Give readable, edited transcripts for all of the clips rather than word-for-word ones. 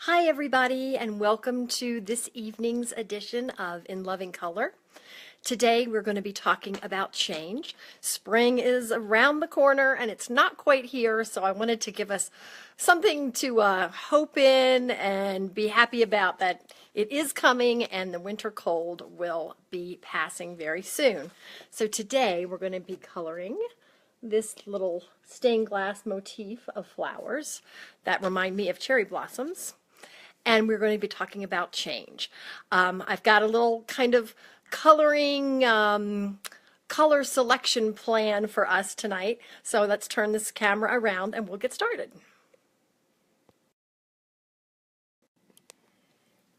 Hi everybody, and welcome to this evening's edition of In Loving Color. Today we're going to be talking about change. Spring is around the corner and it's not quite here, so I wanted to give us something to hope in and be happy about, that it is coming and the winter cold will be passing very soon. So today we're going to be coloring this little stained glass motif of flowers that remind me of cherry blossoms. And we're going to be talking about change. I've got a little kind of coloring, color selection plan for us tonight. So let's turn this camera around and we'll get started.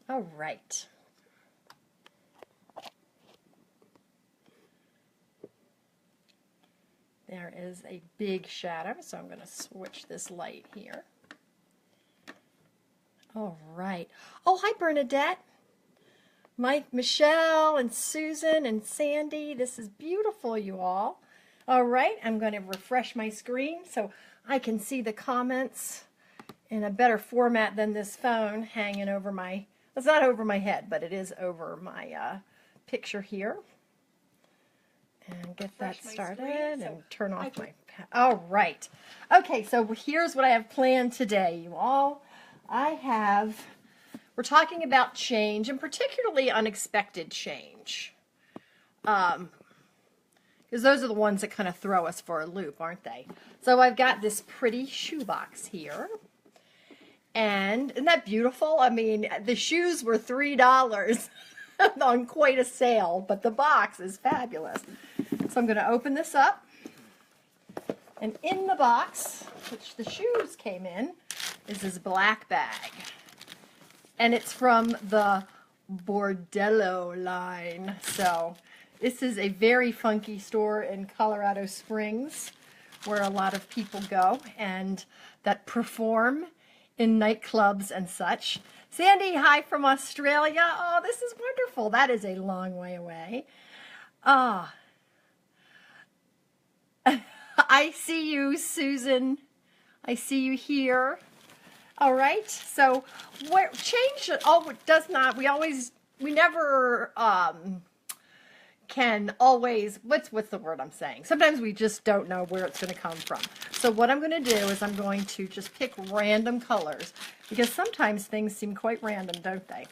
All right. There is a big shadow, so I'm going to switch this light here. All right. Oh, hi, Bernadette. Mike, Michelle, and Susan, and Sandy. This is beautiful, you all. All right, I'm going to refresh my screen so I can see the comments in a better format than this phone hanging over my, it's not over my head, but it is over my picture here. And get that started and turn off my, all right. Okay, so here's what I have planned today, you all. We're talking about change, and particularly unexpected change. Because those are the ones that kind of throw us for a loop, aren't they? So I've got this pretty shoebox here. And isn't that beautiful? I mean, the shoes were $3 on quite a sale, but the box is fabulous. So I'm going to open this up. And in the box, which the shoes came in, is this black bag. And it's from the Bordello line. So this is a very funky store in Colorado Springs where a lot of people go and that perform in nightclubs and such. Sandy, hi from Australia. Oh, this is wonderful. That is a long way away. Ah. I see you, Susan. I see you here. All right. So what change? Oh, it does not. We never can always. What's the word I'm saying? Sometimes we just don't know where it's going to come from. So what I'm going to do is I'm going to just pick random colors, because sometimes things seem quite random, don't they?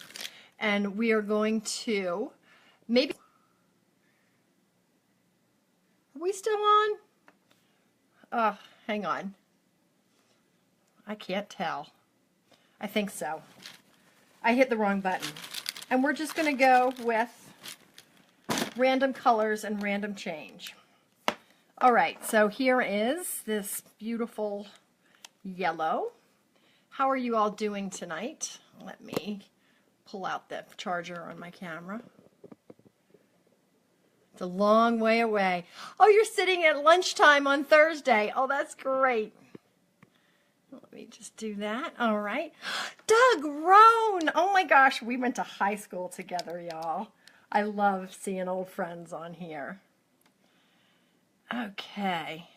And we are going to maybe. Are we still on? Hang on. I can't tell. I think so. I hit the wrong button. And we're just going to go with random colors and random change. All right, so here is this beautiful yellow. How are you all doing tonight? Let me pull out the charger on my camera. It's a long way away. Oh, you're sitting at lunchtime on Thursday. Oh, that's great. Let me just do that. All right. Doug Rohn. Oh my gosh, we went to high school together, y'all. I love seeing old friends on here. Okay.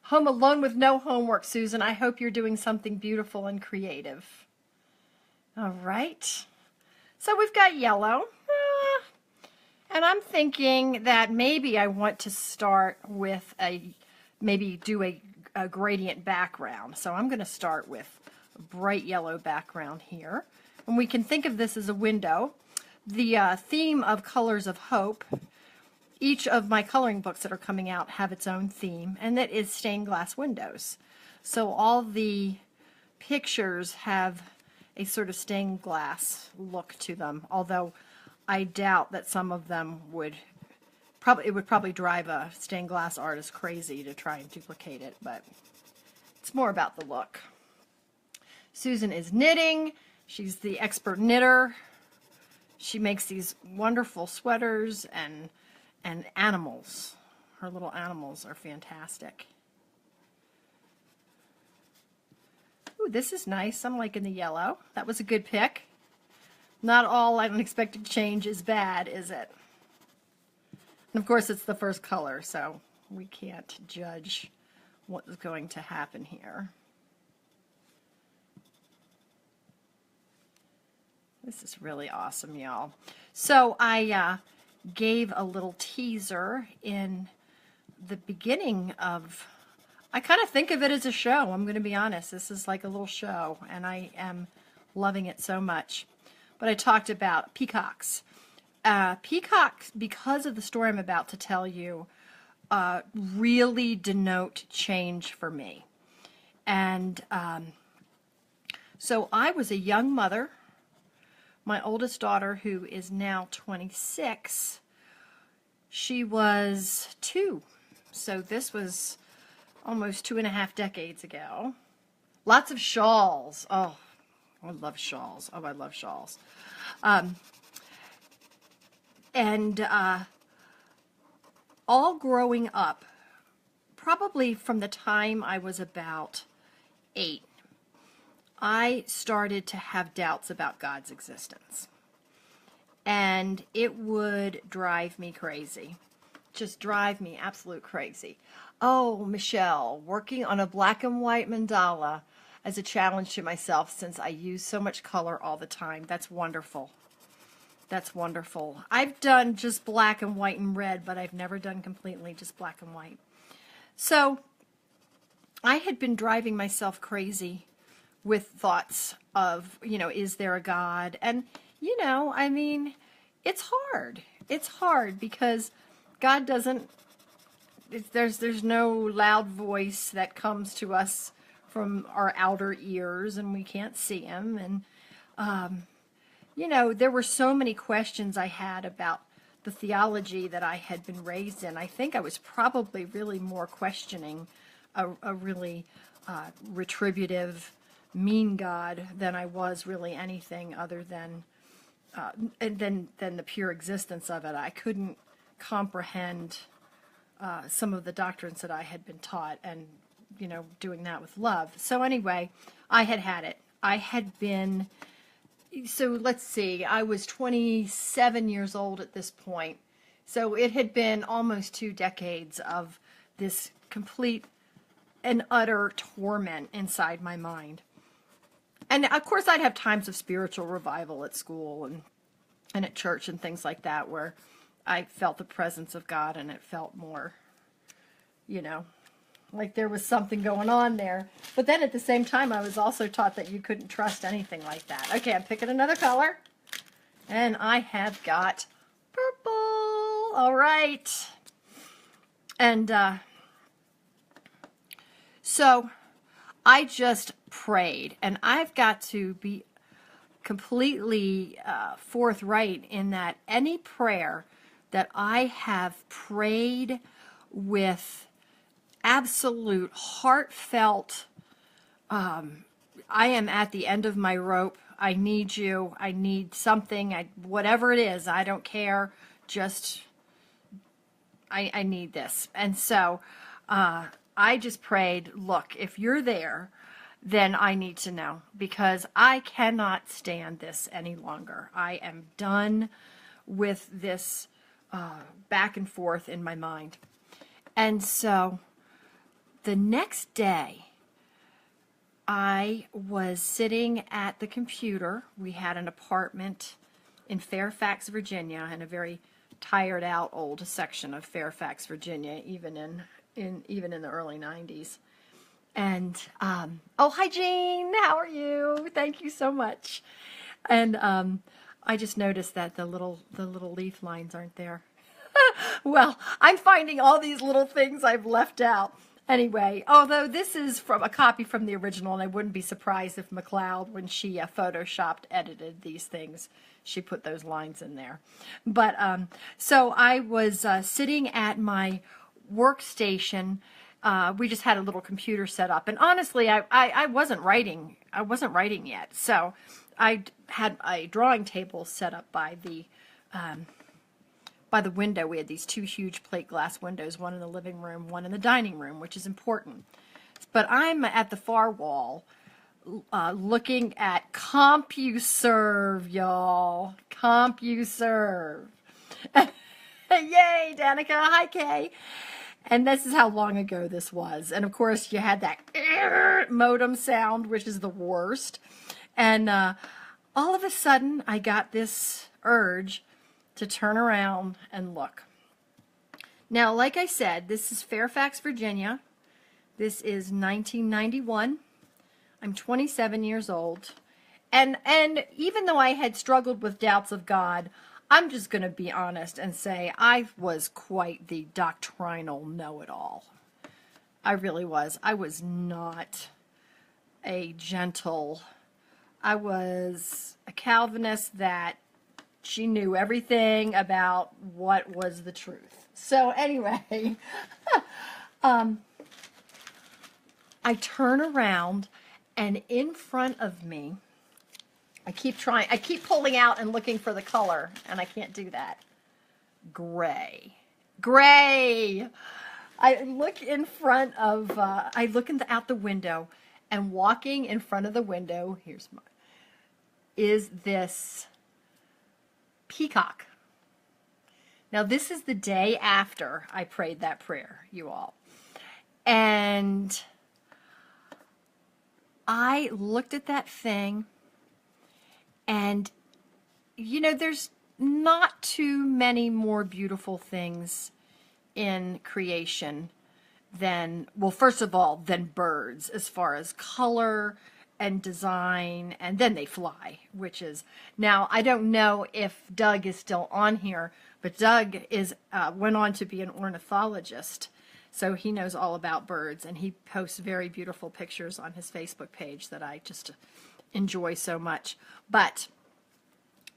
Home alone with no homework, Susan. I hope you're doing something beautiful and creative. All right. So we've got yellow. And I'm thinking that maybe I want to start with maybe do a gradient background. So I'm going to start with a bright yellow background here. And we can think of this as a window. The theme of Colors of Hope, each of my coloring books that are coming out have its own theme, and that is stained glass windows. So all the pictures have a sort of stained glass look to them, although I doubt that some of them would probably drive a stained glass artist crazy to try and duplicate it, but it's more about the look. Susan is knitting. She's the expert knitter. She makes these wonderful sweaters and animals. Her little animals are fantastic. Ooh, this is nice. I'm liking the yellow. That was a good pick. Not all unexpected change is bad, is it? And of course, it's the first color, so we can't judge what is going to happen here. This is really awesome, y'all. So I gave a little teaser in the beginning of, I kind of think of it as a show. I'm going to be honest. This is like a little show, and I am loving it so much. But I talked about peacocks. Peacocks, because of the story I'm about to tell you, really denote change for me. And so I was a young mother. My oldest daughter, who is now 26, she was 2. So this was almost 2.5 decades ago. Lots of shawls. Oh, I love shawls. Oh, I love shawls. And all growing up, probably from the time I was about 8, I started to have doubts about God's existence. And it would drive me crazy. Just drive me absolute crazy. Oh, Michelle, working on a black and white mandala as a challenge to myself since I use so much color all the time. That's wonderful. That's wonderful. I've done just black and white and red, but I've never done completely just black and white. So I had been driving myself crazy with thoughts of, is there a God? And, I mean, it's hard. It's hard because God doesn't, there's no loud voice that comes to us from our outer ears, and we can't see him. And, there were so many questions I had about the theology that I had been raised in. I think I was probably really more questioning a really retributive, mean God than I was really anything other than the pure existence of it. I couldn't comprehend some of the doctrines that I had been taught, and doing that with love. So anyway, I had it. I had been, so let's see, I was 27 years old at this point. So it had been almost 2 decades of this complete and utter torment inside my mind. And of course I'd have times of spiritual revival at school and at church and things like that where I felt the presence of God, and it felt more, like there was something going on there. But then at the same time, I was also taught that you couldn't trust anything like that. Okay, I'm picking another color. And I have got purple. All right. And so I just prayed. And I've got to be completely forthright in that any prayer that I have prayed with absolute heartfelt, I am at the end of my rope, I need you, I need something, whatever it is, I don't care, just I need this. And so I just prayed, look, if you're there, then I need to know, because I cannot stand this any longer. I am done with this back and forth in my mind. And so the next day, I was sitting at the computer. We had an apartment in Fairfax, Virginia, in a very tired out old section of Fairfax, Virginia, even in the early 90s. And oh, hi Jean, how are you? Thank you so much. And I just noticed that the little leaf lines aren't there. Well, I'm finding all these little things I've left out. Anyway, although this is from a copy from the original, and I wouldn't be surprised if McLeod, when she photoshopped, edited these things, she put those lines in there. But so I was sitting at my workstation. We just had a little computer set up, and honestly, I wasn't writing. I wasn't writing yet, so I had a drawing table set up by the window. We had these 2 huge plate glass windows, one in the living room, one in the dining room, which is important. But I'm at the far wall looking at CompuServe, y'all. CompuServe. Yay, Danica. Hi, Kay. And this is how long ago this was. And of course, you had that modem sound, which is the worst. And all of a sudden I got this urge to turn around and look. Now, like I said, this is Fairfax, Virginia. This is 1991. I'm 27 years old. And even though I had struggled with doubts of God, I'm just going to be honest and say I was quite the doctrinal know-it-all. I really was. I was not a gentle. I was a Calvinist that she knew everything about what was the truth. So anyway, I turn around, and in front of me, I keep pulling out and looking for the color, and I can't do that. Gray. Gray! I look out the window, and walking in front of the window, is this peacock. Now, this is the day after I prayed that prayer, you all. And I looked at that thing, and, you know, there's not too many more beautiful things in creation than, well, first of all, than birds, as far as color and design, and then they fly, which is, now, I don't know if Doug is still on here, but Doug went on to be an ornithologist, so he knows all about birds, and he posts very beautiful pictures on his Facebook page that I just enjoy so much. But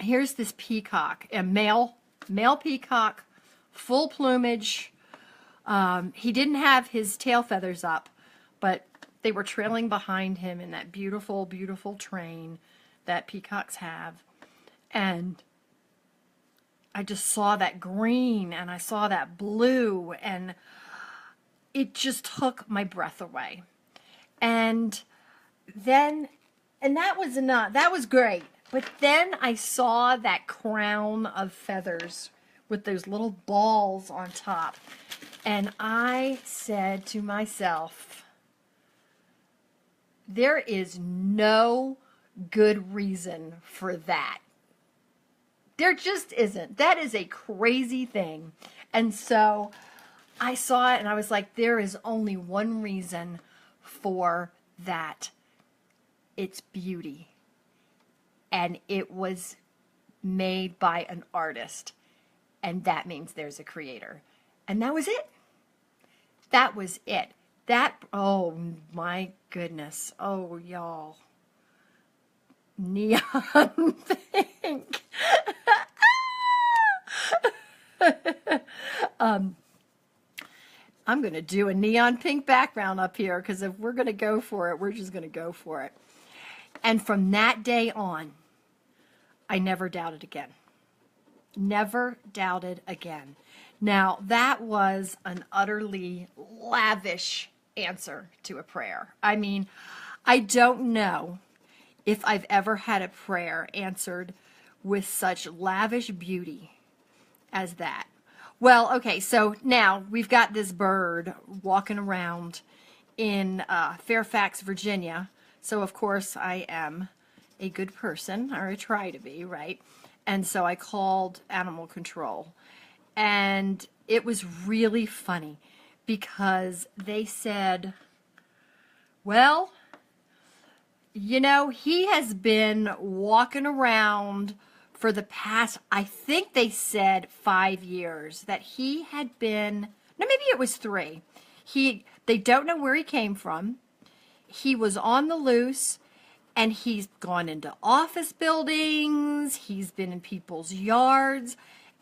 here's this peacock, a male peacock, full plumage. He didn't have his tail feathers up, but they were trailing behind him in that beautiful, beautiful train that peacocks have. And I just saw that green, and I saw that blue, and it just took my breath away. And then, and that was enough. That was great. But then I saw that crown of feathers with those little balls on top. And I said to myself, there is no good reason for that. There just isn't. That is a crazy thing. And so I saw it and I was like, there is only one reason for that. It's beauty. And it was made by an artist. And that means there's a creator. And that was it. That was it. Oh my goodness. Oh, y'all. Neon pink. I'm going to do a neon pink background up here, because if we're going to go for it, we're just going to go for it. And from that day on, I never doubted again. Never doubted again. Now, that was an utterly lavish answer to a prayer. I mean, I don't know if I've ever had a prayer answered with such lavish beauty as that. Well, okay, so now we've got this bird walking around in Fairfax, Virginia. So, of course, I am a good person, or I try to be, right? And so I called animal control. And it was really funny because they said, well, you know, he has been walking around for the past, I think they said 5 years, that he had been, no, maybe it was 3. They don't know where he came from. He was on the loose, and he's gone into office buildings, he's been in people's yards,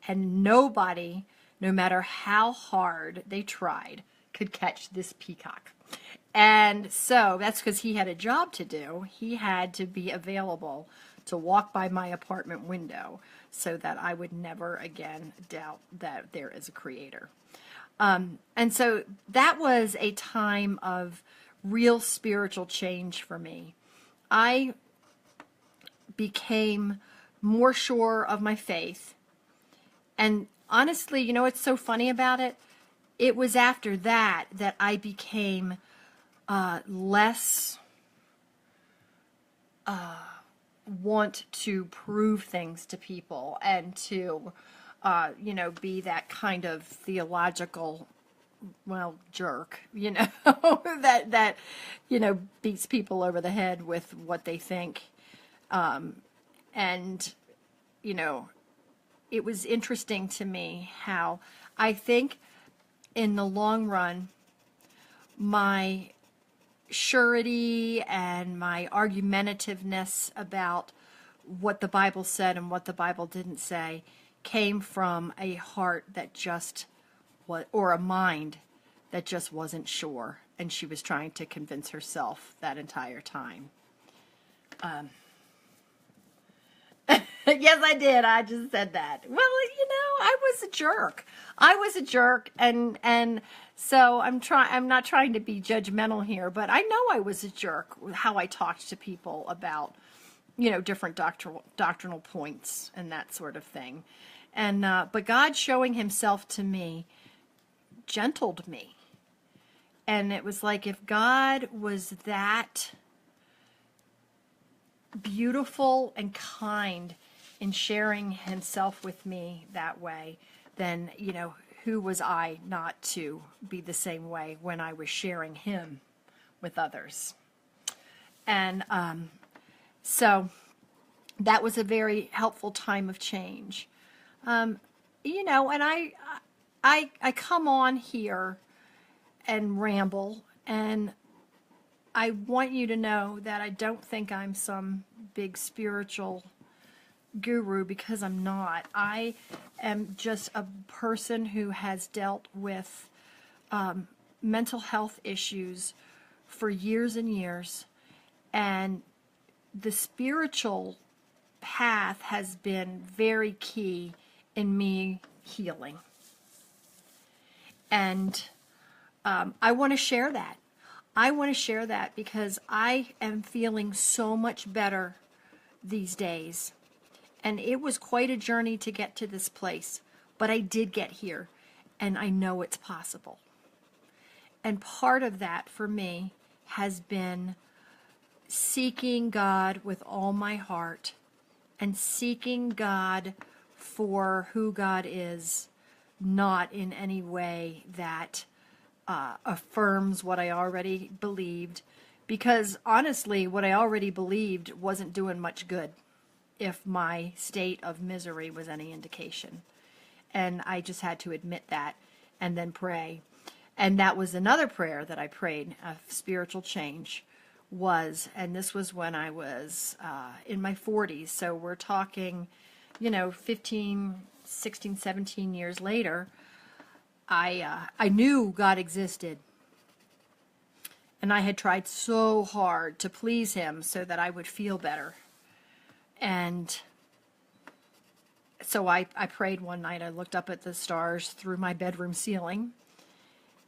and nobody, no matter how hard they tried, could catch this peacock. And so that's because he had a job to do. He had to be available to walk by my apartment window so that I would never again doubt that there is a creator. And so that was a time of real spiritual change for me. I became more sure of my faith. And honestly, you know what's so funny about it? It was after that that I became less want to prove things to people and to, be that kind of theological, well, jerk, that beats people over the head with what they think. And, you know, it was interesting to me how I think in the long run, my surety and my argumentativeness about what the Bible said and what the Bible didn't say came from a heart that just was, or a mind that just wasn't sure, and she was trying to convince herself that entire time. Yes, I did. I just said that. Well, I was a jerk. And so I'm not trying to be judgmental here, but I know I was a jerk how I talked to people about, different doctrinal points and that sort of thing. And but God showing himself to me gentled me. And it was like, if God was that beautiful and kind in sharing himself with me that way, then, who was I not to be the same way when I was sharing him with others? And so that was a very helpful time of change. And I come on here and ramble, and I want you to know that I don't think I'm some big spiritual guru, because I'm not. I am just a person who has dealt with mental health issues for years and years, and the spiritual path has been very key in me healing. And I want to share that. I want to share that because I am feeling so much better these days. And it was quite a journey to get to this place, but I did get here, and I know it's possible. And part of that for me has been seeking God with all my heart, and seeking God for who God is, not in any way that affirms what I already believed, because honestly, what I already believed wasn't doing much good, if my state of misery was any indication. And I just had to admit that and then pray. And that was another prayer that I prayed of spiritual change was, and this was when I was in my 40s. So we're talking, 15, 16, 17 years later, I knew God existed. And I had tried so hard to please him so that I would feel better. And so I prayed one night. I looked up at the stars through my bedroom ceiling,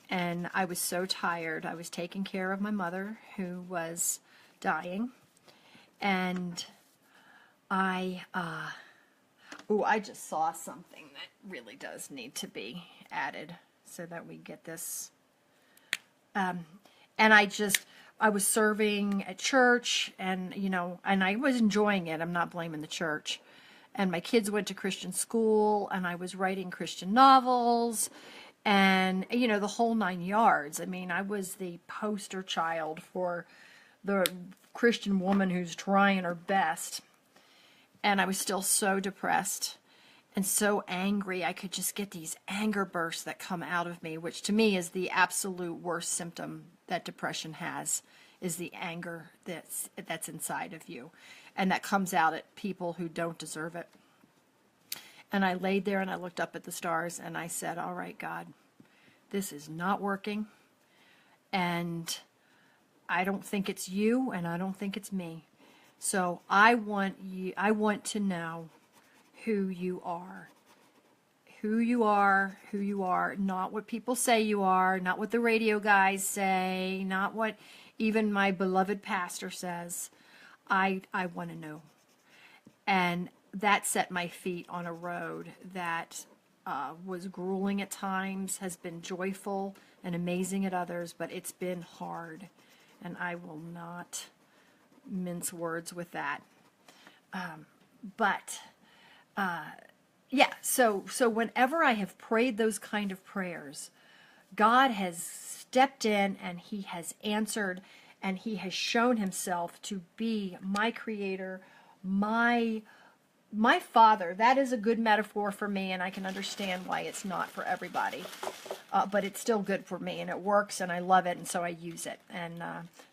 and I was so tired. I was taking care of my mother, who was dying, and I just saw something that really does need to be added so that we get this. And I was serving at church, and, and I was enjoying it. I'm not blaming the church. And my kids went to Christian school, and I was writing Christian novels, and, the whole 9 yards. I mean, I was the poster child for the Christian woman who's trying her best. And I was still so depressed and so angry. I could just get these anger bursts that come out of me, which to me is the absolute worst symptom that depression has, is the anger that's inside of you, and that comes out at people who don't deserve it. And I laid there and I looked up at the stars and I said, all right, God, this is not working, and I don't think it's you, and I don't think it's me. So I want to know who you are. Who you are, not what people say you are, not what the radio guys say, not what even my beloved pastor says. I want to know. And that set my feet on a road that was grueling at times, has been joyful and amazing at others, but it's been hard. And I will not mince words with that. But yeah, so whenever I have prayed those kind of prayers, God has stepped in and he has answered, and he has shown himself to be my creator, my father. That is a good metaphor for me, and I can understand why it's not for everybody. But it's still good for me, and it works, and I love it, and so I use it. And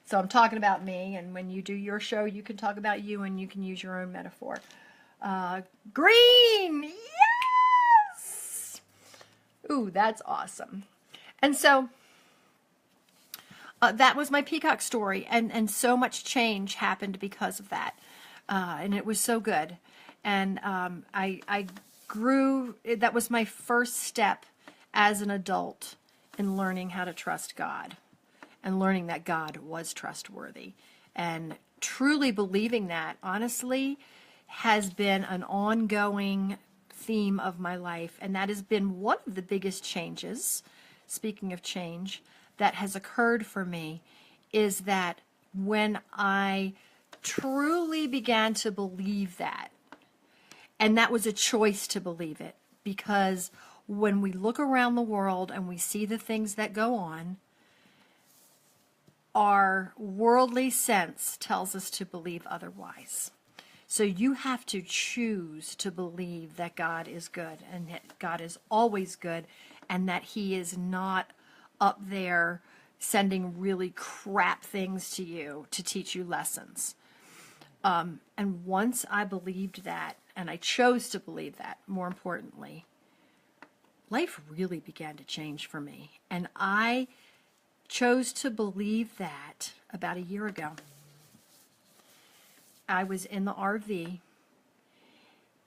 so I'm talking about me, and when you do your show, you can talk about you, and you can use your own metaphor. Green! Yes! Ooh, that's awesome. And so that was my peacock story, and so much change happened because of that. And it was so good. And I grew. That was my first step as an adult in learning how to trust God and learning that God was trustworthy. And truly believing that, honestly, has been an ongoing theme of my life. And that has been one of the biggest changes, speaking of change, that has occurred for me, is that when I truly began to believe that, and that was a choice to believe it, because when we look around the world and we see the things that go on, our worldly sense tells us to believe otherwise. So you have to choose to believe that God is good, and that God is always good, and that he is not up there sending really crap things to you to teach you lessons. And once I believed that, and I chose to believe that, more importantly, life really began to change for me. And I chose to believe that about a year ago. I was in the RV,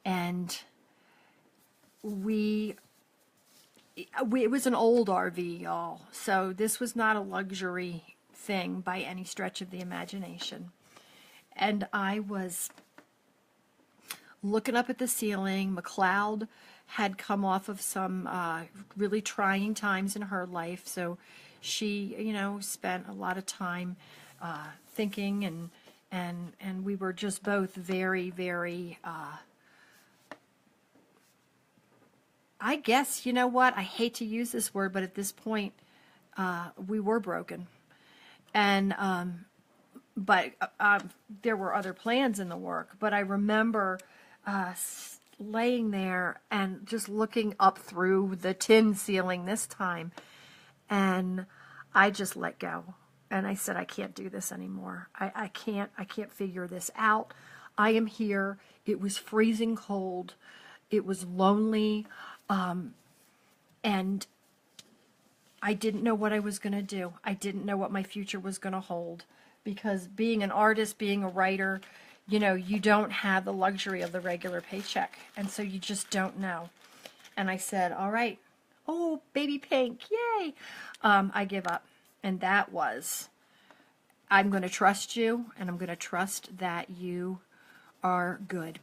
and it was an old RV, y'all. So this was not a luxury thing by any stretch of the imagination. And I was looking up at the ceiling. McLeod had come off of some really trying times in her life, so she, spent a lot of time thinking, and we were just both very, very. I guess, you know what? I hate to use this word, but at this point, we were broken, and but there were other plans in the work. But I remember laying there and just looking up through the tin ceiling this time, and I just let go. And I said, I can't do this anymore. I can't figure this out. I am here. It was freezing cold. It was lonely. And I didn't know what I was going to do. I didn't know what my future was going to hold, because being an artist, being a writer, you don't have the luxury of the regular paycheck. And so you just don't know. And I said, all right. Oh, baby pink. Yay. I give up. And that was, I'm going to trust you, and I'm going to trust that you are good.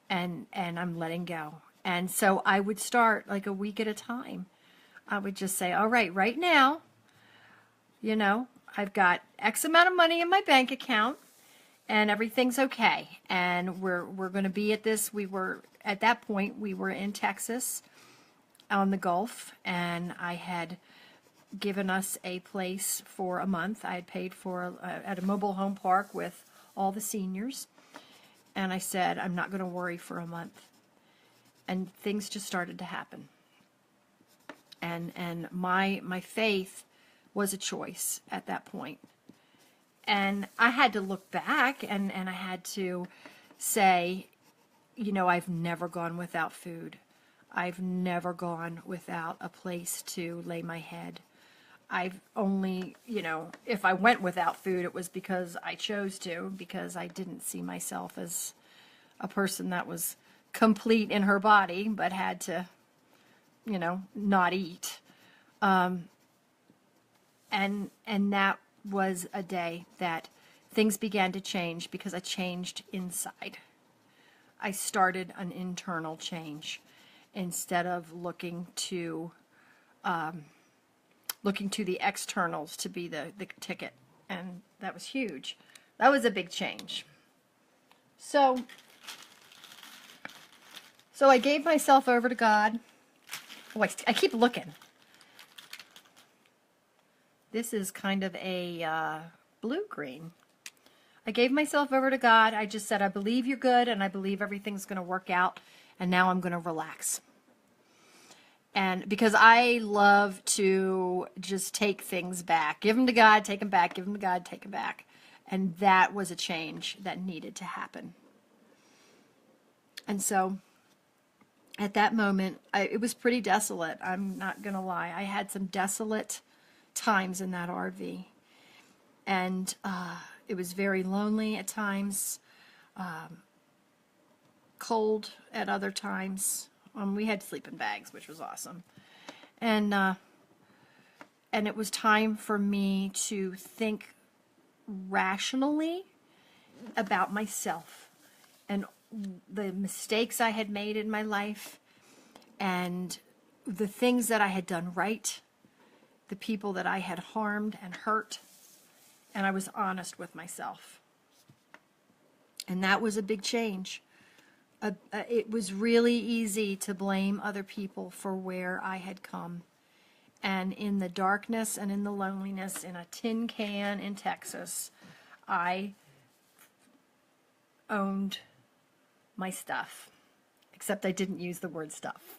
And I'm letting go. And so I would start like a week at a time. I would just say, all right now, I've got X amount of money in my bank account, and everything's okay. And we're going to be at this. At that point, we were in Texas on the Gulf, and I had given us a place for a month. I had paid for at a mobile home park with all the seniors. And I said, I'm not going to worry for a month. And things just started to happen. And my faith was a choice at that point. And I had to look back, and I had to say, I've never gone without food. I've never gone without a place to lay my head. I've only, if I went without food, it was because I chose to, because I didn't see myself as a person that was complete in her body, but had to, not eat. And that was a day that things began to change, because I changed inside. I started an internal change instead of looking to the externals to be the ticket. And that was huge. That was a big change. So I gave myself over to God. Oh, I keep looking. This is kind of a blue-green. I gave myself over to God. I just said, I believe you're good, and I believe everything's going to work out, and now I'm going to relax. And because I love to just take things back. Give them to God, take them back. Give them to God, take them back. And that was a change that needed to happen. And so at that moment, it was pretty desolate. I'm not going to lie. I had some desolate times in that RV. And it was very lonely at times, cold at other times. We had sleeping bags, which was awesome. And it was time for me to think rationally about myself and the mistakes I had made in my life and the things that I had done right, the people that I had harmed and hurt, and I was honest with myself. And that was a big change. It was really easy to blame other people for where I had come. And in the darkness and in the loneliness in a tin can in Texas, I owned my stuff. Except I didn't use the word stuff.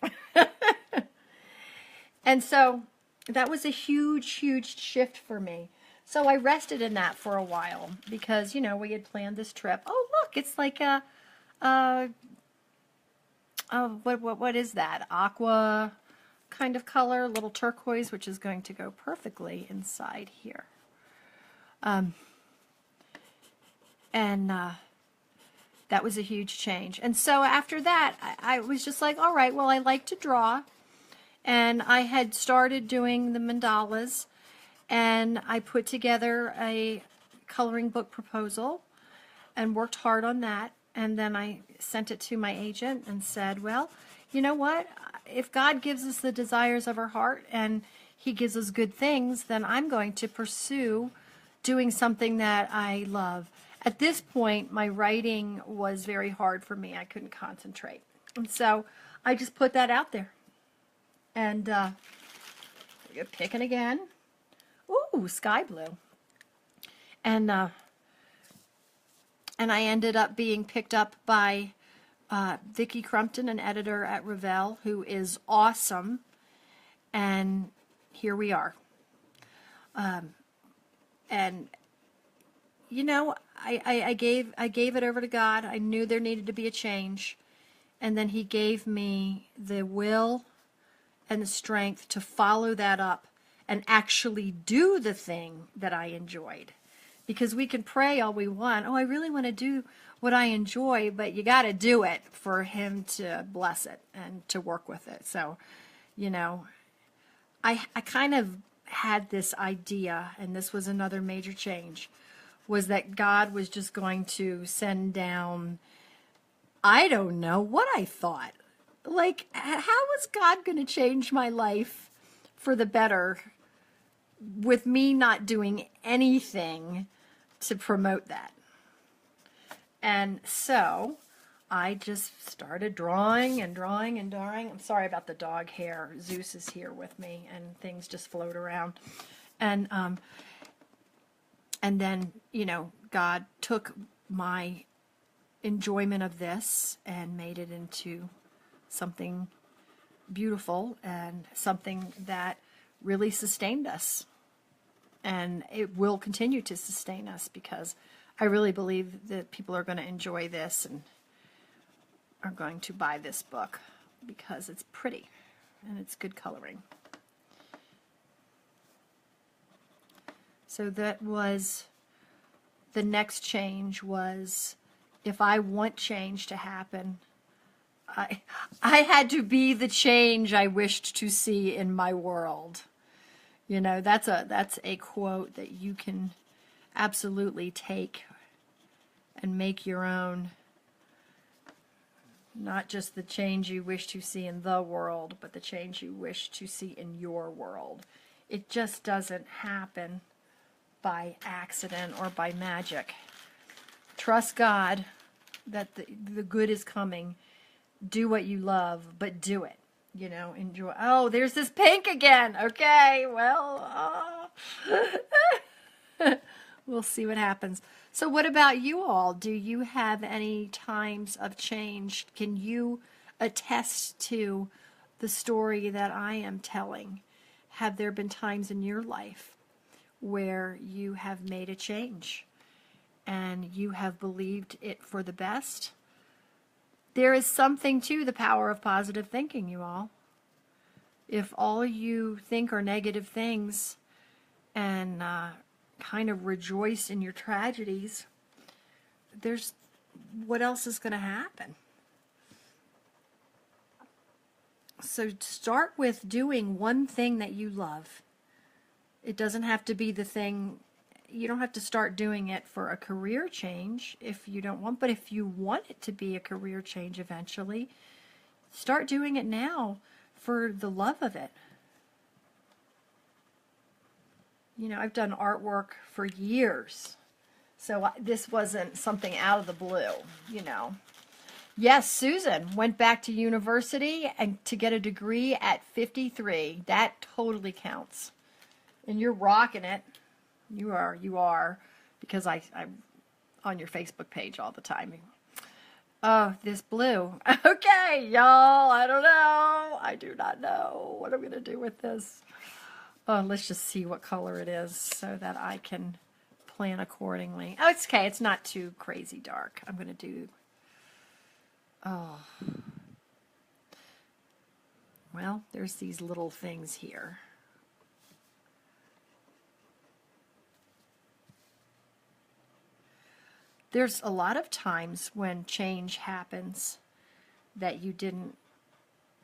And so that was a huge, huge shift for me. So I rested in that for a while because, you know, we had planned this trip. Oh, look, it's like what is that? Aqua kind of color, little turquoise, which is going to go perfectly inside here. That was a huge change. And so after that, I was just like, all right, well, I like to draw. And I had started doing the mandalas. And I put together a coloring book proposal and worked hard on that. And then I sent it to my agent and said, well, you know what? If God gives us the desires of our heart and He gives us good things, then I'm going to pursue doing something that I love. At this point, my writing was very hard for me. I couldn't concentrate. And so I just put that out there. And you're picking again. Ooh, sky blue. And I ended up being picked up by Vicki Crumpton, an editor at Revell, who is awesome. And here we are. And you know, I gave it over to God. I knew there needed to be a change. And then He gave me the will and the strength to follow that up and actually do the thing that I enjoyed. Because we can pray all we want. Oh, I really want to do what I enjoy, but you got to do it for Him to bless it and to work with it. So, you know, I kind of had this idea, and this was another major change, was that God was just going to send down, I don't know what I thought. Like, how was God going to change my life for the better with me not doing anything to promote that? And so I just started drawing and drawing and drawing. I'm sorry about the dog hair. Zeus is here with me, and things just float around. And then, you know, God took my enjoyment of this and made it into something beautiful and something that really sustained us. And it will continue to sustain us because I really believe that people are going to enjoy this and are going to buy this book because it's pretty and it's good coloring. So that was the next change. Was if I want change to happen, I had to be the change I wished to see in my world. You know, that's a quote that you can absolutely take and make your own. Not just the change you wish to see in the world, but the change you wish to see in your world. It just doesn't happen by accident or by magic. Trust God that the good is coming. Do what you love, but do it. You know, enjoy. Oh, there's this pink again. Okay, well, we'll see what happens. So what about you all? Do you have any times of change? Can you attest to the story that I am telling? Have there been times in your life where you have made a change and you have believed it for the best? There is something to the power of positive thinking, you all. If all you think are negative things and kind of rejoice in your tragedies, what else is going to happen? So start with doing one thing that you love. It doesn't have to be the thing. You don't have to start doing it for a career change if you don't want, but if you want it to be a career change eventually, start doing it now for the love of it. You know, I've done artwork for years, so this wasn't something out of the blue, you know. Yes, Susan went back to university and to get a degree at 53. That totally counts. And you're rocking it. You are, because I'm on your Facebook page all the time. Oh, this blue. Okay, y'all, I don't know. I do not know what I'm going to do with this. Oh, let's just see what color it is so that I can plan accordingly. Oh, it's okay. It's not too crazy dark. I'm going to do... Oh. Well, there's these little things here. There's a lot of times when change happens that you didn't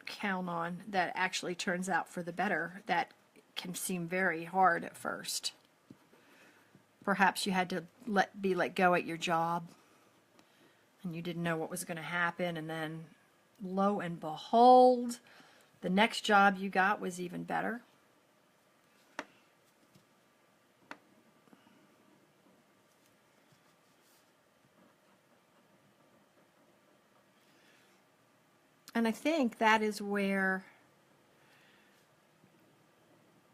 count on that actually turns out for the better. That can seem very hard at first. Perhaps you had to let go at your job and you didn't know what was going to happen, and then lo and behold, the next job you got was even better. And I think that is where,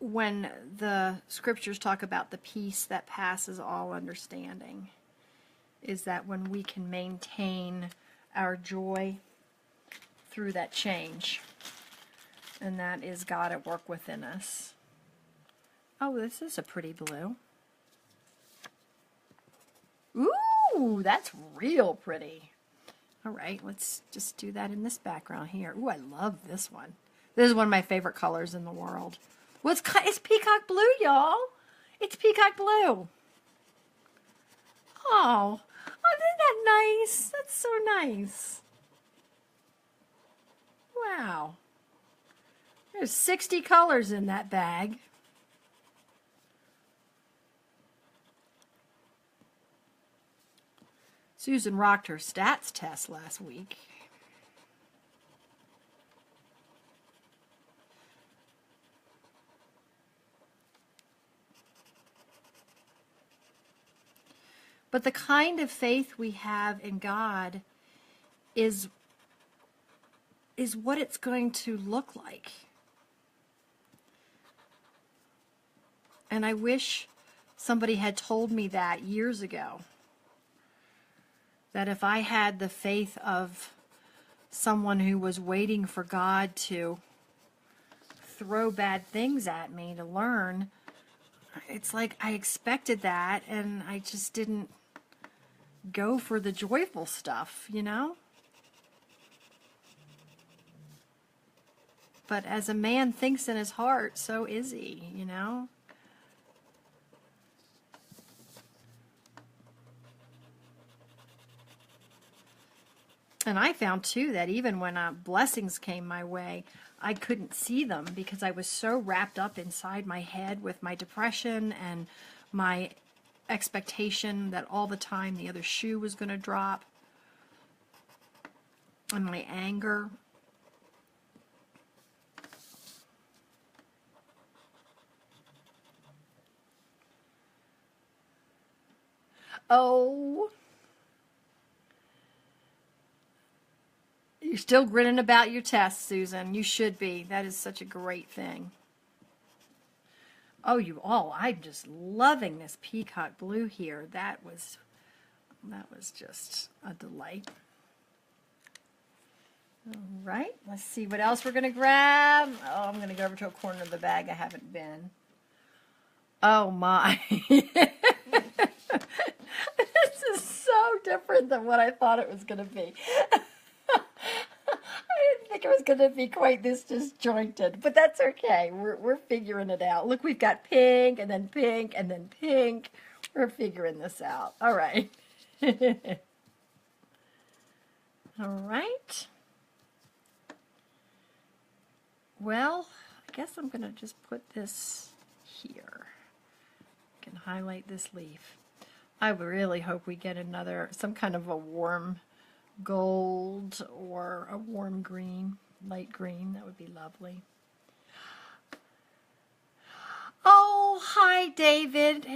when the scriptures talk about the peace that passes all understanding, is that when we can maintain our joy through that change. And that is God at work within us. Oh, this is a pretty blue. Ooh, that's real pretty. All right, let's just do that in this background here. Ooh, I love this one. This is one of my favorite colors in the world. Well, it's peacock blue, y'all. It's peacock blue. Oh, isn't that nice? That's so nice. Wow. There's 60 colors in that bag. Susan rocked her stats test last week. But the kind of faith we have in God is what it's going to look like. And I wish somebody had told me that years ago. That if I had the faith of someone who was waiting for God to throw bad things at me to learn, it's like I expected that and I just didn't go for the joyful stuff, you know? But as a man thinks in his heart, so is he, you know? And I found, too, that even when blessings came my way, I couldn't see them because I was so wrapped up inside my head with my depression and my expectation that all the time the other shoe was going to drop, and my anger. Oh, You're still grinning about your test, Susan. You should be. That is such a great thing. Oh, you all, I'm just loving this peacock blue here. That was just a delight. All right, let's see what else we're going to grab. Oh, I'm going to go over to a corner of the bag I haven't been. Oh, my. This is so different than what I thought it was going to be. I didn't think it was going to be quite this disjointed, but that's okay. We're figuring it out. Look, we've got pink, and then pink, and then pink. We're figuring this out. All right. All right. Well, I guess I'm going to just put this here. I can highlight this leaf. I really hope we get some kind of a warm gold or a warm green, light green. That would be lovely. Oh, hi, David.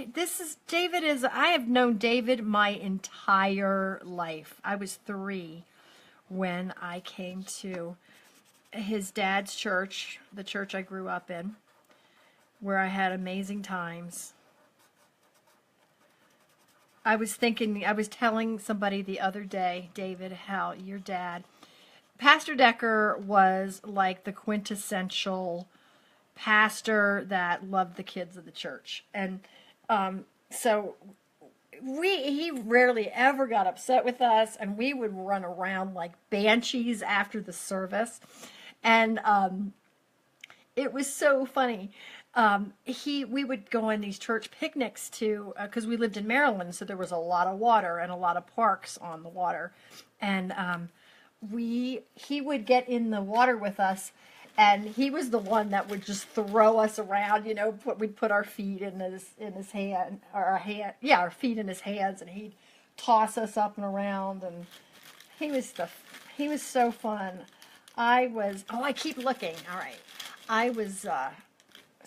I have known David my entire life. I was 3 when I came to his dad's church, the church I grew up in, where I had amazing times. I was telling somebody the other day, David, how your dad, Pastor Decker, was like the quintessential pastor that loved the kids of the church. And so he rarely ever got upset with us, and we would run around like banshees after the service. And it was so funny. We would go on these church picnics because we lived in Maryland, so there was a lot of water and a lot of parks on the water. And he would get in the water with us, and he was the one that would just throw us around. We'd put our feet in his hand, or our feet in his hands, and he'd toss us up and around. And he was so fun. I keep looking. All right. I was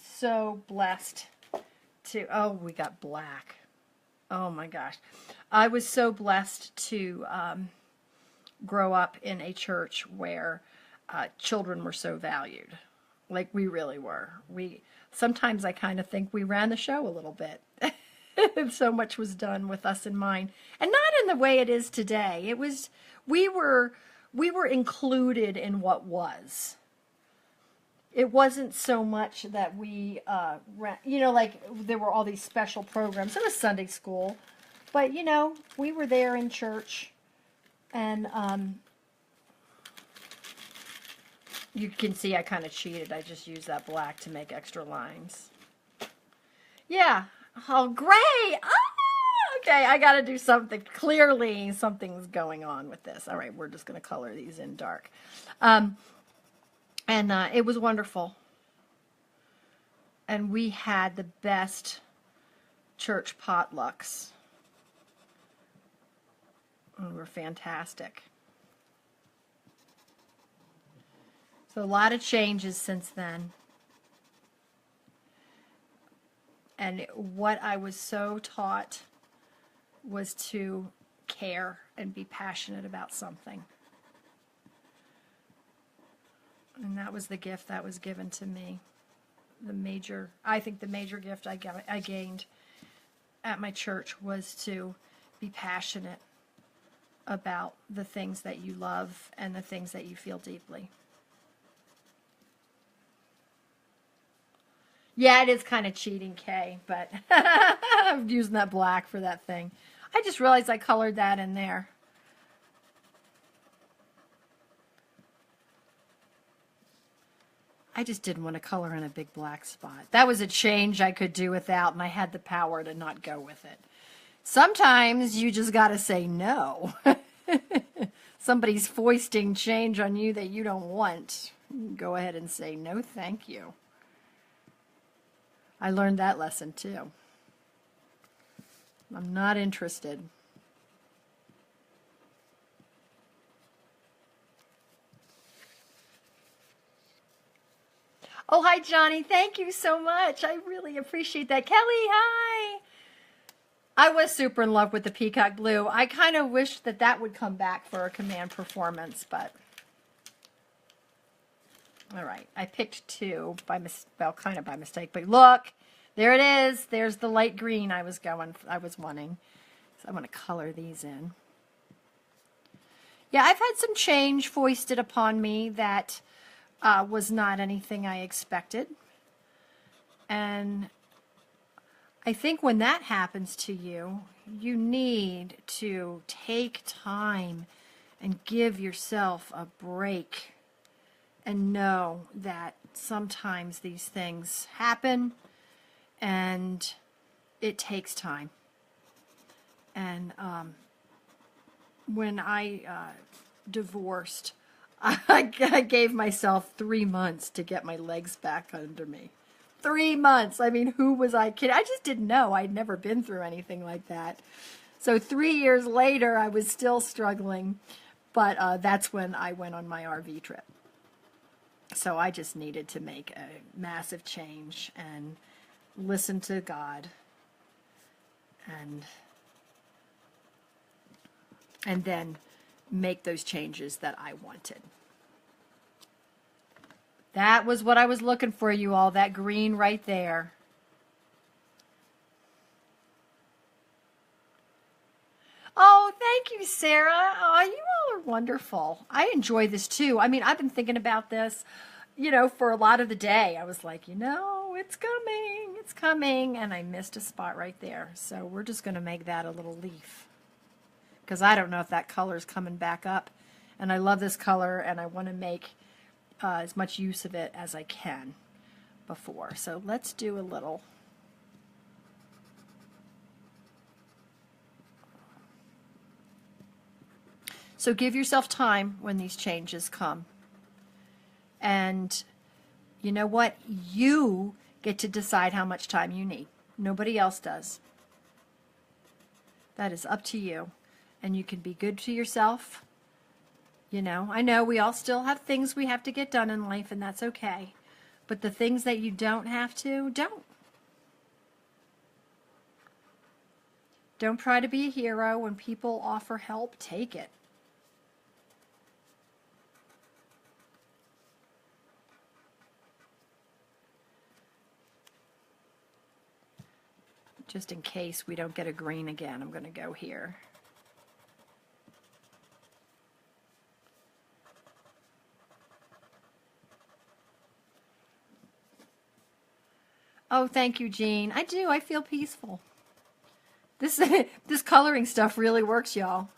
so blessed we got black. Oh my gosh. I was so blessed to grow up in a church where children were so valued. Like we really were. Sometimes I kind of think we ran the show a little bit. So much was done with us in mind. And not in the way it is today. We were included in what was. It wasn't so much that we, like there were all these special programs. It was Sunday school. But, we were there in church. And you can see I kind of cheated. I just used that black to make extra lines. Yeah. Oh, gray. Ah, okay, I got to do something. Clearly, something's going on with this. All right, we're just going to color these in dark. And it was wonderful. And we had the best church potlucks. And they were fantastic. So a lot of changes since then. And what I was so taught was to care and be passionate about something. And that was the gift that was given to me. I think the major gift I gained at my church was to be passionate about the things that you love and the things that you feel deeply. Yeah, it is kind of cheating, Kay, but I'm using that black for that thing. I just realized I colored that in there. I just didn't want to color in a big black spot. That was a change I could do without, and I had the power to not go with it. Sometimes you just got to say no. Somebody's foisting change on you that you don't want. Go ahead and say no, thank you. I learned that lesson too. I'm not interested. Oh, hi, Johnny. Thank you so much. I really appreciate that. Kelly, hi. I was super in love with the peacock blue. I kind of wish that would come back for a command performance, but All right, I picked two by well, kind of by mistake, but look, there it is. There's the light green I was wanting. So I'm going to color these in. Yeah, I've had some change foisted upon me that was not anything I expected. And I think when that happens to you, you need to take time and give yourself a break and know that sometimes these things happen and it takes time. And when I divorced, I gave myself 3 months to get my legs back under me. 3 months. I mean, who was I kidding? I just didn't know. I'd never been through anything like that. So 3 years later, I was still struggling. But that's when I went on my RV trip. So I just needed to make a massive change and listen to God and then make those changes that I wanted. That was what I was looking for, you all, that green right there. Oh, thank you, Sarah. Oh, you all are wonderful. I enjoy this too. I mean, I've been thinking about this, for a lot of the day. I was like, it's coming. And I missed a spot right there. So we're just going to make that a little leaf. Because I don't know if that color is coming back up. And I love this color, and I want to make as much use of it as I can before. So let's do a little. So give yourself time when these changes come. And you know what? You get to decide how much time you need. Nobody else does. That is up to you. And you can be good to yourself. I know we all still have things we have to get done in life, and that's okay. But the things that you don't have to, don't. Don't try to be a hero. When people offer help, take it. Just in case we don't get a green again, I'm going to go here. Oh, thank you, Jean. I do. I feel peaceful. This coloring stuff really works, y'all.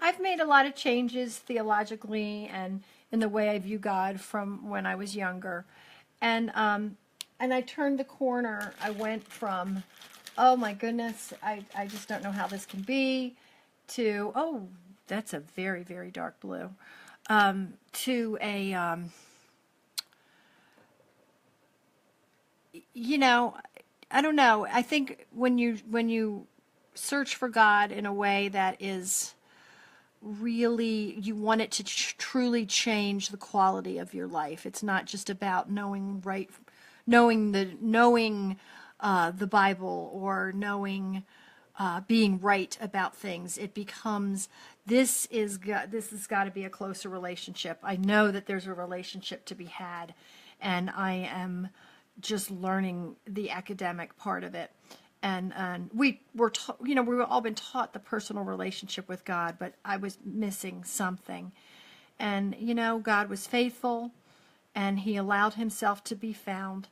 I've made a lot of changes theologically and in the way I view God from when I was younger. And I turned the corner. I went from, oh my goodness, I just don't know how this can be, to, oh, that's a very, very dark blue, to a, I don't know. I think when you search for God in a way that is really, you want it to truly change the quality of your life. It's not just about knowing the Bible or knowing being right about things. It becomes this has got to be a closer relationship. I know that there's a relationship to be had, and I am just learning the academic part of it. And we've all been taught the personal relationship with God, but I was missing something. And, God was faithful, and he allowed himself to be found.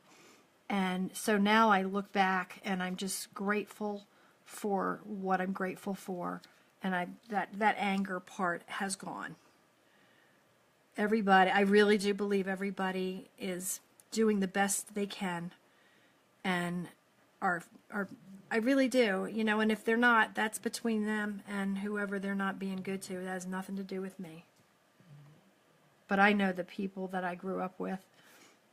And so now I look back, and I'm just grateful for what I'm grateful for. And that anger part has gone. Everybody, I really do believe everybody is doing the best they can, and I really do, and if they're not, that's between them and whoever they're not being good to. That has nothing to do with me. But I know the people that I grew up with,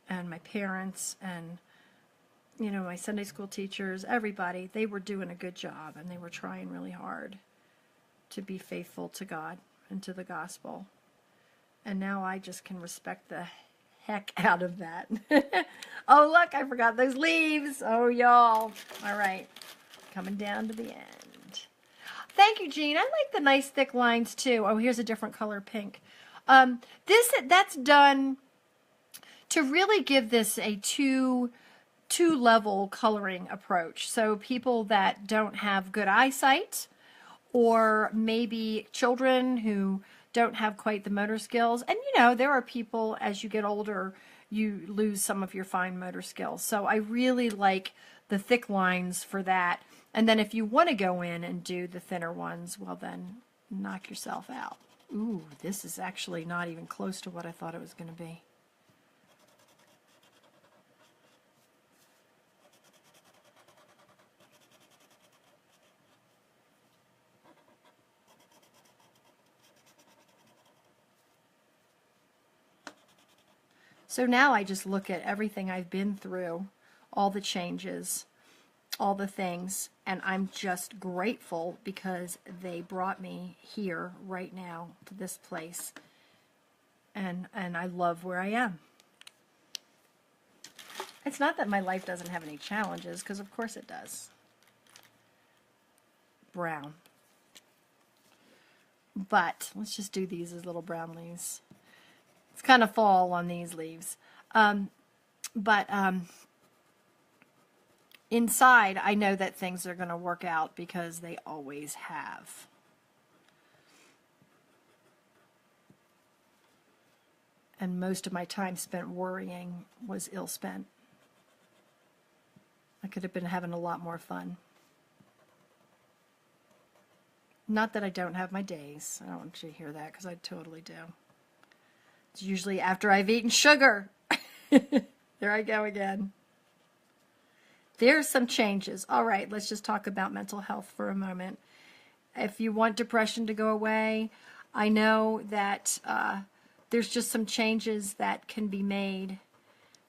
and my parents, and my Sunday school teachers, everybody, they were doing a good job, and they were trying really hard to be faithful to God and to the gospel. And now I just can respect the heck out of that. Oh, look, I forgot those leaves. Oh, y'all. All right. Coming down to the end. Thank you, Jean. I like the nice thick lines, too. Oh, here's a different color pink. That's done to really give this a two-level coloring approach. So people that don't have good eyesight, or maybe children who don't have quite the motor skills. And you know, there are people, as you get older, you lose some of your fine motor skills. So I really like the thick lines for that. And then if you want to go in and do the thinner ones, well then knock yourself out. Ooh, this is actually not even close to what I thought it was going to be. So now I just look at everything I've been through, all the changes, all the things, and I'm just grateful because they brought me here right now to this place, and I love where I am. It's not that my life doesn't have any challenges, because of course it does. Brown. But let's just do these as little brown leaves. It's kind of fall on these leaves. Inside, I know that things are going to work out because they always have. And most of my time spent worrying was ill spent. I could have been having a lot more fun. Not that I don't have my days. I don't want you to hear that because I totally do. It's usually after I've eaten sugar. There I go again. There's some changes. All right, let's just talk about mental health for a moment. If you want depression to go away, I know that there's just some changes that can be made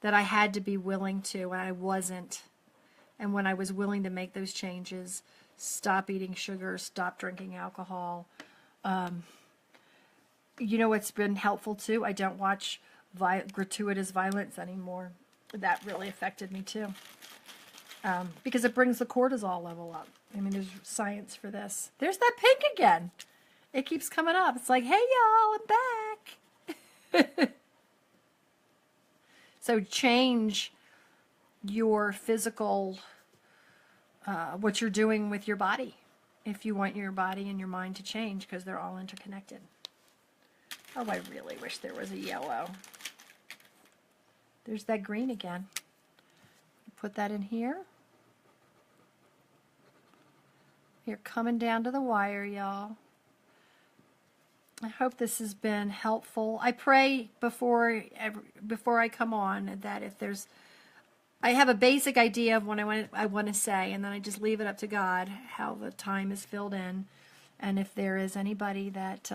that I had to be willing to, and I wasn't. And when I was willing to make those changes, stop eating sugar, stop drinking alcohol. You know what's been helpful too? I don't watch gratuitous violence anymore. That really affected me too. Because it brings the cortisol level up. I mean, there's science for this. There's that pink again. It keeps coming up. It's like, hey y'all, I'm back. So change your physical, what you're doing with your body, if you want your body and your mind to change, because they're all interconnected. Oh, I really wish there was a yellow. There's that green again. Put that in here. You're coming down to the wire, y'all. I hope this has been helpful. I pray before I come on that if there's, I have a basic idea of what I want to say, and then I just leave it up to God how the time is filled in, and if there is anybody that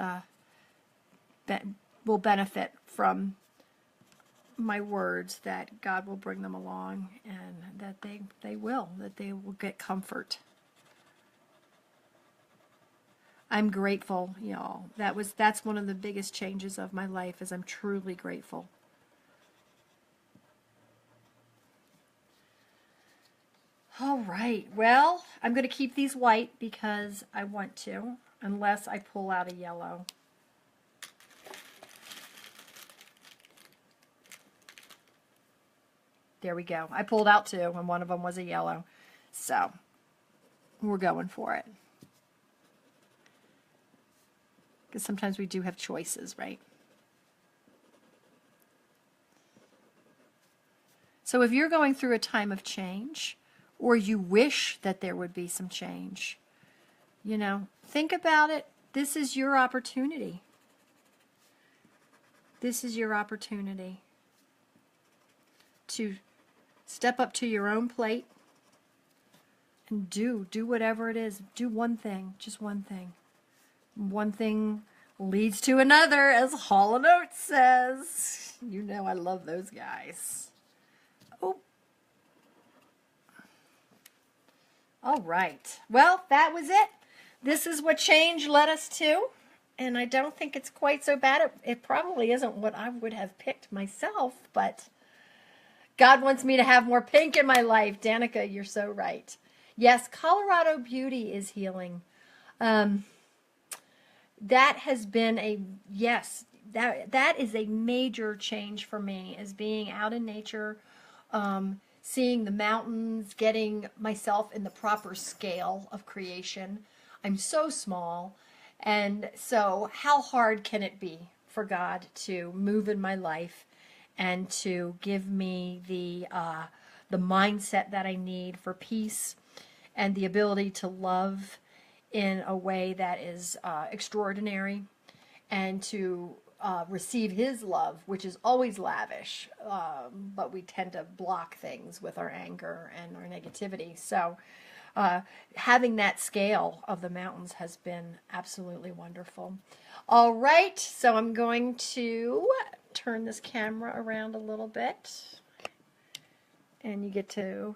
will benefit from my words, that God will bring them along, and that they will get comfort. I'm grateful, y'all. That's one of the biggest changes of my life, is I'm truly grateful. All right, well, I'm going to keep these white because I want to, unless I pull out a yellow. There we go. I pulled out two, and one of them was a yellow. So, we're going for it. Because sometimes we do have choices, right? So if you're going through a time of change, or you wish that there would be some change, you know, think about it. This is your opportunity. This is your opportunity to step up to your own plate and do whatever it is. Do one thing, just one thing. One thing leads to another, as Hall & Oates says. You know I love those guys. Oh. All right. Well, that was it. This is what change led us to. And I don't think it's quite so bad. It probably isn't what I would have picked myself, but God wants me to have more pink in my life. Danica, you're so right. Yes, Colorado Beauty is healing. Um, that has been a, yes, that is a major change for me, is being out in nature, seeing the mountains, getting myself in the proper scale of creation. I'm so small, and so how hard can it be for God to move in my life and to give me the mindset that I need for peace and the ability to love in a way that is extraordinary, and to receive his love, which is always lavish, but we tend to block things with our anger and our negativity. So having that scale of the mountains has been absolutely wonderful. All right, so I'm going to turn this camera around a little bit, and you get to,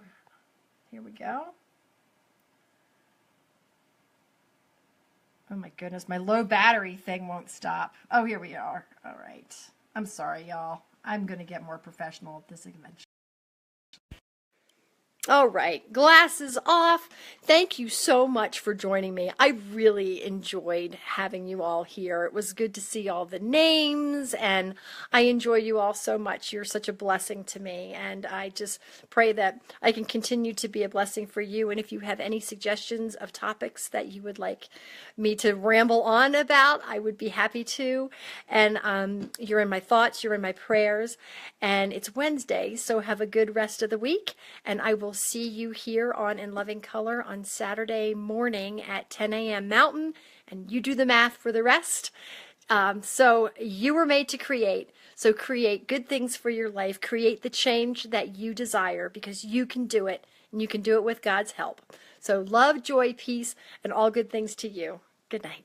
here we go. Oh my goodness, my low battery thing won't stop. Oh, here we are. All right. I'm sorry, y'all. I'm going to get more professional at this eventually. All right, glasses off. Thank you so much for joining me. I really enjoyed having you all here. It was good to see all the names, and I enjoy you all so much. You're such a blessing to me, and I just pray that I can continue to be a blessing for you. And if you have any suggestions of topics that you would like me to ramble on about, I would be happy to. And you're in my thoughts, you're in my prayers, and it's Wednesday, so have a good rest of the week, and I will see you here on In Loving Color on Saturday morning at 10 a.m. Mountain, and you do the math for the rest. So you were made to create. So create good things for your life. Create the change that you desire, because you can do it, and you can do it with God's help. So love, joy, peace, and all good things to you. Good night.